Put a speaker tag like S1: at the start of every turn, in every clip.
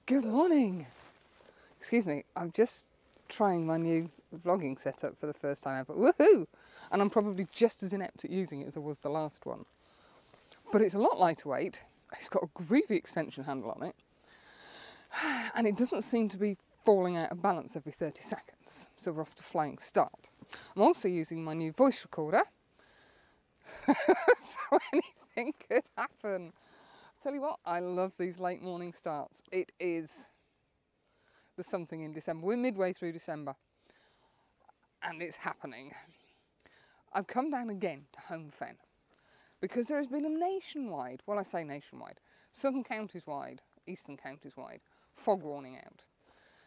S1: Good morning. Excuse me, I'm just trying my new vlogging setup for the first time ever. Woohoo! And I'm probably just as inept at using it as I was the last one. But it's a lot lighter weight. It's got a groovy extension handle on it. And it doesn't seem to be falling out of balance every 30 seconds. So we're off to flying start. I'm also using my new voice recorder. So anything could happen. Tell you what, I love these late morning starts. There's something in December. We're midway through December and it's happening. I've come down again to Home Fen because there has been a nationwide, well I say nationwide, southern counties wide, eastern counties wide, fog warning out.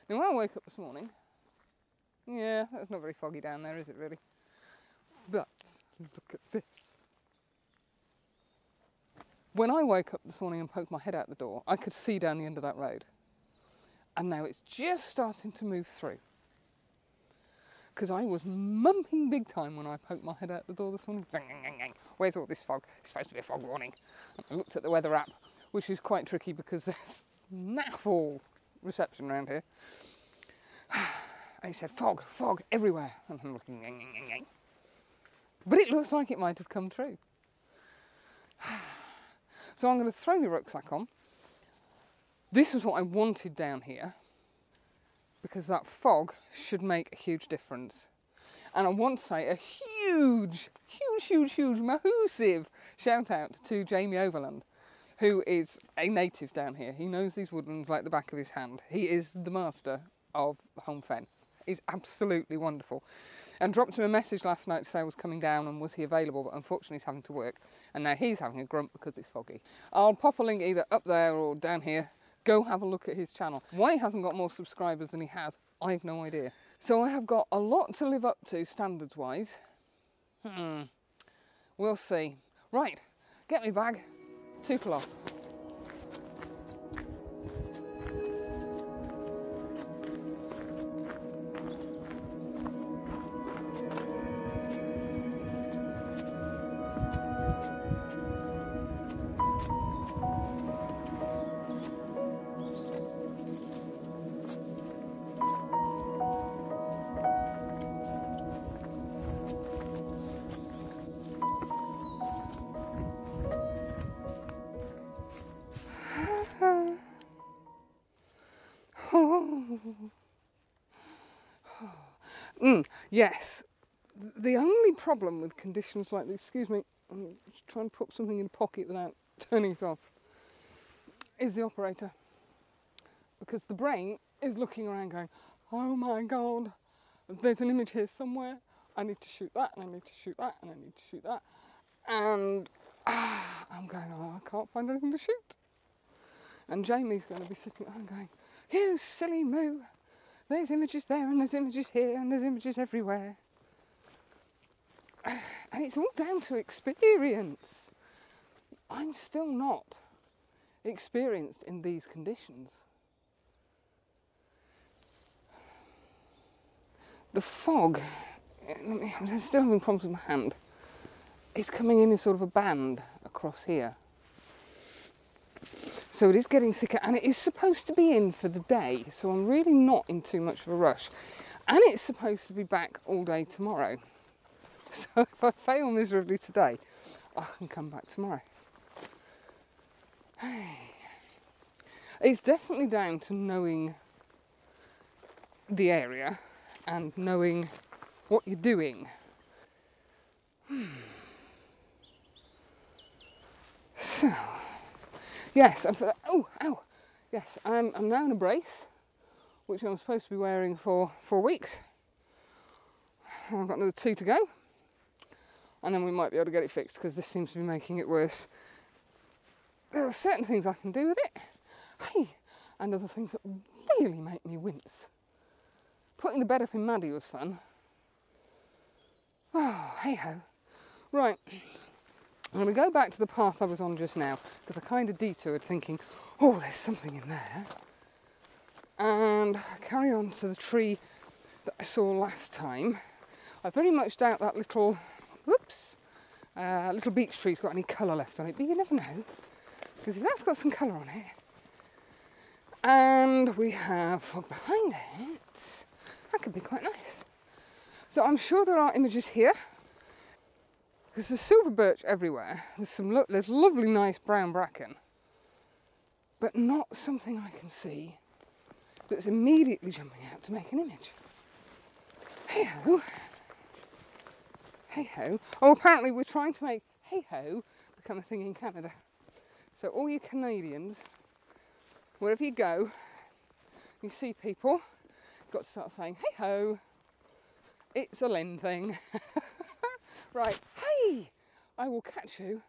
S1: Now when I woke up this morning, yeah, it's not very foggy down there, is it really? But look at this. When I woke up this morning and poked my head out the door, I could see down the end of that road. And now it's just starting to move through. Because I was mumping big time when I poked my head out the door this morning. Where's all this fog? It's supposed to be a fog warning. And I looked at the weather app, which is quite tricky because there's naff all reception around here. And it said fog, fog everywhere. And I'm looking, but it looks like it might have come true. So I'm going to throw my rucksack on. This is what I wanted down here because that fog should make a huge difference. And I want to say a huge, massive shout out to Jamie Overland, who is a native down here. He knows these woodlands like the back of his hand. He is the master of Home Fen. He's absolutely wonderful. And dropped him a message last night to say I was coming down and was he available, but unfortunately he's having to work. And now he's having a grump because it's foggy. I'll pop a link either up there or down here. Go have a look at his channel. Why he hasn't got more subscribers than he has, I've no idea. So I have got a lot to live up to standards-wise. We'll see. Right, get me bag, tootle off. Yes, the only problem with conditions like this, excuse me, I'm just trying to put something in a pocket without turning it off, is the operator. Because the brain is looking around going, oh my God, there's an image here somewhere, I need to shoot that, and I need to shoot that, and I need to shoot that. And I'm going, oh, I can't find anything to shoot. And Jamie's going to be sitting at home going, you silly moo. There's images there, and there's images here, and there's images everywhere. And it's all down to experience. I'm still not experienced in these conditions. The fog, I'm still having problems with my hand. It's coming in sort of a band across here. So it is getting thicker and it is supposed to be in for the day, so I'm really not in too much of a rush. And it's supposed to be back all day tomorrow. So if I fail miserably today, I can come back tomorrow. It's definitely down to knowing the area and knowing what you're doing. So. Yes, yes, I'm now in a brace, which I'm supposed to be wearing for 4 weeks. I've got another 2 to go, and then we might be able to get it fixed because this seems to be making it worse. There are certain things I can do with it, hey, and other things that really make me wince. Putting the bed up in Maddie was fun. Oh, hey-ho. Right. I'm going to go back to the path I was on just now because I kind of detoured thinking, oh, there's something in there. And carry on to the tree that I saw last time. I very much doubt that little, little beech tree's got any colour left on it, but you never know. Because if that's got some colour on it, And we have fog behind it. That could be quite nice. So I'm sure there are images here. There's a silver birch everywhere. There's lovely nice brown bracken. But not something I can see that's immediately jumping out to make an image. Hey-ho. Hey-ho. Oh, apparently we're trying to make hey-ho become a thing in Canada. So all you Canadians, wherever you go, you see people, you've got to start saying hey-ho. It's a Lynne thing. Right, hey! I will catch you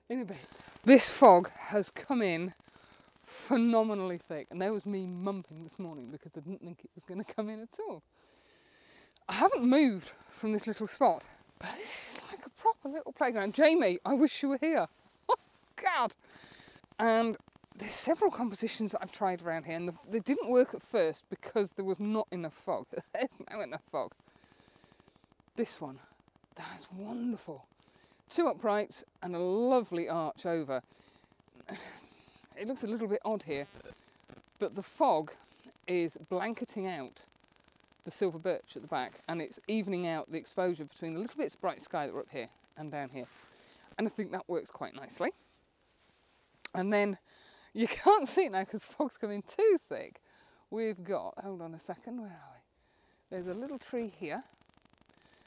S1: in a bit. This fog has come in phenomenally thick, and there was me mumping this morning because I didn't think it was going to come in at all. I haven't moved from this little spot, but this is like a proper little playground. Jamie, I wish you were here. Oh, God. And there's several compositions that I've tried around here, and they didn't work at first because there was not enough fog. There's now enough fog. This one, that's wonderful. 2 uprights and a lovely arch over. It looks a little bit odd here, but the fog is blanketing out the silver birch at the back, and it's evening out the exposure between the little bits of bright sky that are up here and down here. And I think that works quite nicely. And then you can't see it now because the fog's coming too thick. We've got, hold on a second, where are we? There's a little tree here.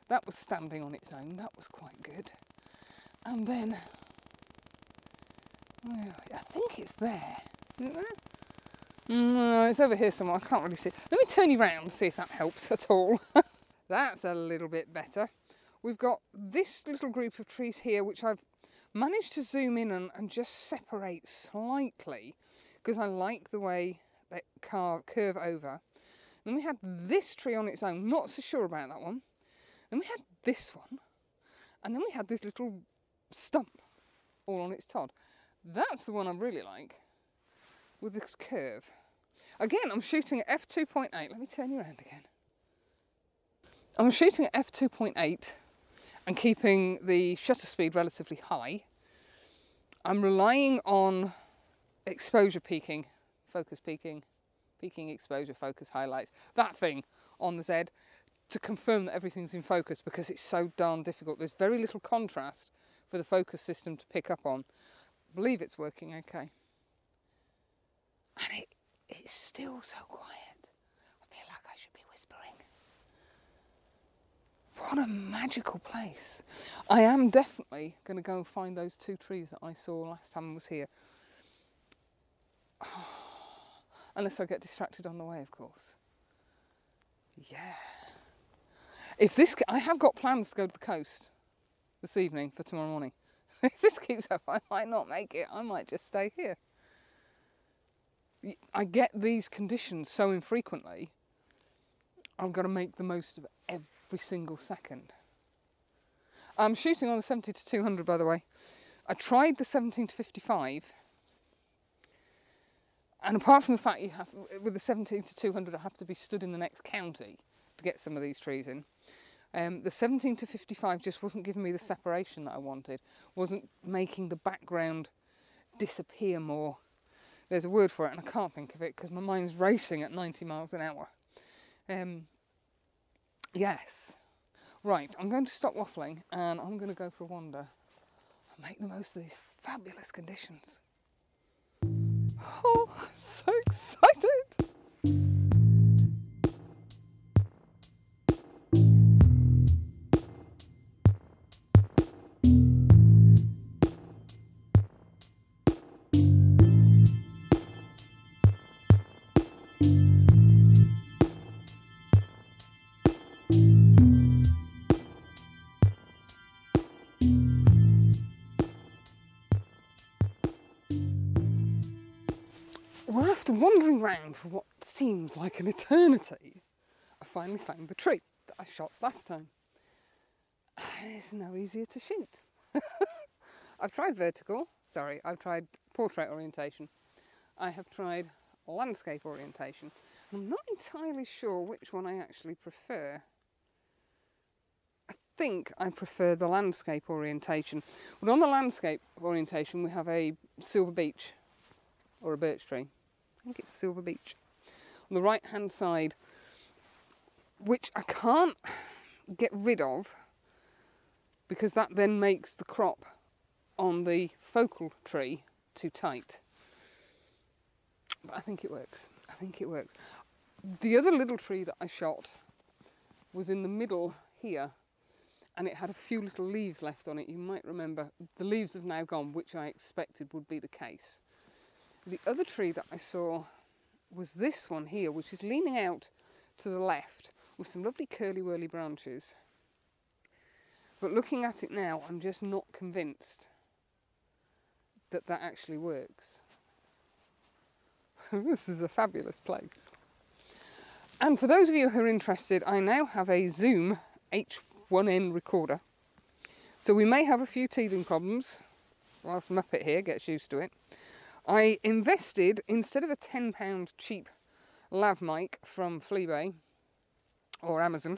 S1: That was standing on its own, that was quite good. And then, where are we? I think it's there, isn't it? No, it's over here somewhere, I can't really see. Let me turn you round and see if that helps at all. That's a little bit better. We've got this little group of trees here, which I've managed to zoom in and just separate slightly, because I like the way they curve over. Then we had this tree on its own, not so sure about that one. Then we had this one, and then we had this little stump all on its tod. That's the one I really like, with this curve. Again, I'm shooting at f2.8. Let me turn you around again. I'm shooting at f2.8 and keeping the shutter speed relatively high. I'm relying on exposure peaking, focus peaking, peaking exposure, focus highlights, that thing on the Z, to confirm that everything's in focus, because it's so darn difficult. There's very little contrast for the focus system to pick up on. I believe it's working okay. And it's still so quiet. I feel like I should be whispering. What a magical place. I am definitely going to go and find those 2 trees that I saw last time I was here. Oh, unless I get distracted on the way, of course. Yeah. I have got plans to go to the coast this evening for tomorrow morning. If this keeps up, I might not make it. I might just stay here. I get these conditions so infrequently, I've got to make the most of every single second. I'm shooting on the 70 to 200, by the way. I tried the 17 to 55, and apart from the fact you have, with the 17 to 200, I have to be stood in the next county to get some of these trees in. The 17 to 55 just wasn't giving me the separation that I wanted, wasn't making the background disappear more. There's a word for it and I can't think of it because my mind's racing at 90 miles an hour. Yes. Right, I'm going to stop waffling and I'm going to go for a wander and make the most of these fabulous conditions. Oh, I'm so excited! Well, after wandering round for what seems like an eternity, I finally found the tree that I shot last time. It's no easier to shoot. I've tried vertical, I've tried portrait orientation. I have tried landscape orientation. I'm not entirely sure which one I actually prefer. I think I prefer the landscape orientation. But on the landscape orientation we have a silver beech or a birch tree. think it's Silver Beech. On the right hand side, which I can't get rid of because that then makes the crop on the focal tree too tight. But I think it works. I think it works. The other little tree that I shot was in the middle here, and it had a few little leaves left on it. You might remember the leaves have now gone, which I expected would be the case. The other tree that I saw was this one here, which is leaning out to the left with some lovely curly whirly branches. But looking at it now, I'm just not convinced that that actually works. This is a fabulous place. And for those of you who are interested, I now have a Zoom H1N recorder. So we may have a few teething problems whilst Muppet here gets used to it. I invested, instead of a £10 cheap lav mic from Fleabay or Amazon,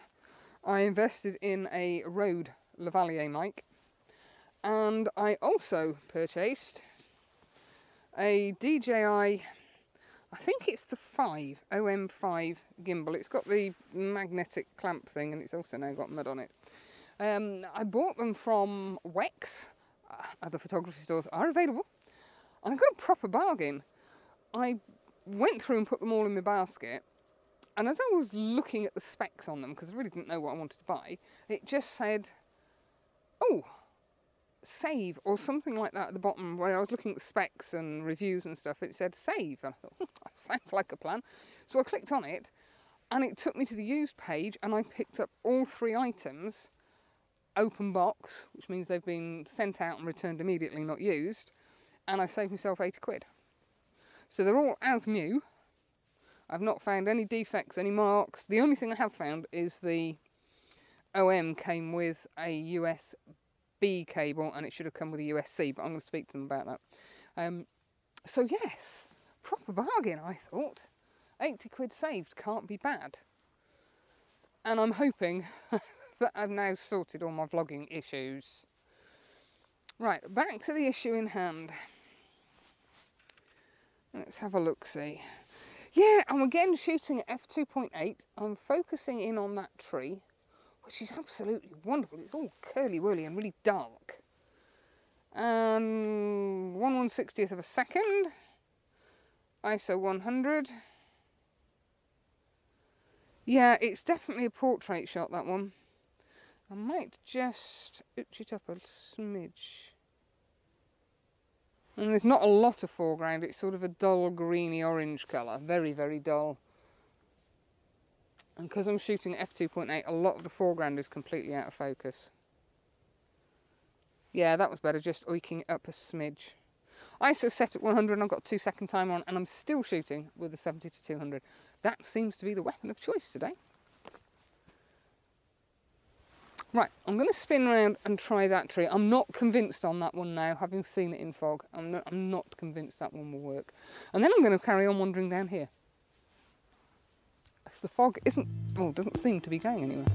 S1: I invested in a Rode lavalier mic. And I also purchased a DJI, I think it's the OM5 gimbal. It's got the magnetic clamp thing, and it's also now got mud on it. I bought them from Wex. Other photography stores are available. And I got a proper bargain. I went through and put them all in my basket, and as I was looking at the specs on them, because I really didn't know what I wanted to buy, it just said, oh, save, or something like that at the bottom. Where I was looking at the specs and reviews and stuff, it said save, and I thought, that sounds like a plan. So I clicked on it, and it took me to the used page, and I picked up all 3 items, open box, which means they've been sent out and returned immediately, not used, and I saved myself 80 quid. So they're all as new. I've not found any defects, any marks. The only thing I have found is the OM came with a USB cable, and it should have come with a USB, but I'm going to speak to them about that. So yes, proper bargain, I thought. 80 quid saved can't be bad. And I'm hoping that I've now sorted all my vlogging issues. Right, back to the issue in hand. Let's have a look-see. Yeah, I'm again shooting at f2.8. I'm focusing in on that tree, which is absolutely wonderful. It's all curly-whirly and really dark. 1/160th of a second. ISO 100. Yeah, it's definitely a portrait shot, that one. I might just ooch it up a smidge. And there's not a lot of foreground, it's sort of a dull greeny orange colour, very, very dull. And because I'm shooting at f2.8, a lot of the foreground is completely out of focus. Yeah, that was better, just oiking it up a smidge. ISO set at 100 and I've got a 2-second timer on, and I'm still shooting with the 70-200. That seems to be the weapon of choice today. Right, I'm going to spin around and try that tree. I'm not convinced on that one now, having seen it in fog. I'm not convinced that one will work. And then I'm going to carry on wandering down here, as the fog doesn't seem to be going anywhere.